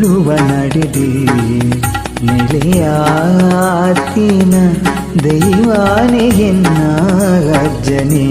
ತುಳುವ ನಡೆದೆ ನೆಲೆಯಾತಿನ ದೈವಾನೆ ಎನ್ನ ಅಜ್ಜನೇ.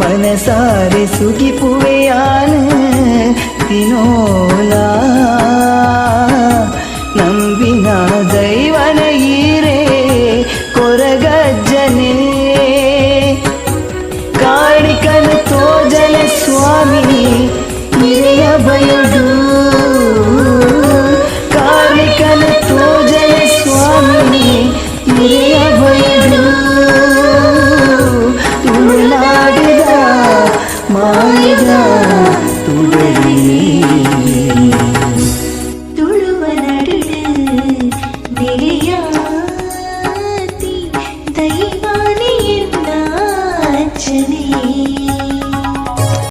ಮನಸಾರೆ ಸುಗಿಪುವೆಯಾನ ತಿನೋಲ ನಂಬಿನ ದೈವನ ಈರೇ ಕೊರಗಜ್ಜನೆ ಕಾಣಿಕನ ತೋಜಲ ಸ್ವಾಮಿ ಹಿರಿಯ ಬಯಡು ಕಾಣಿಕನ ತೋಜಲ ಸ್ವಾಮಿ ಹಿರಿಯ ಬಯಡು ತುಳುನಾಡಿದ ಮಾಯದ ತುಡಲಿ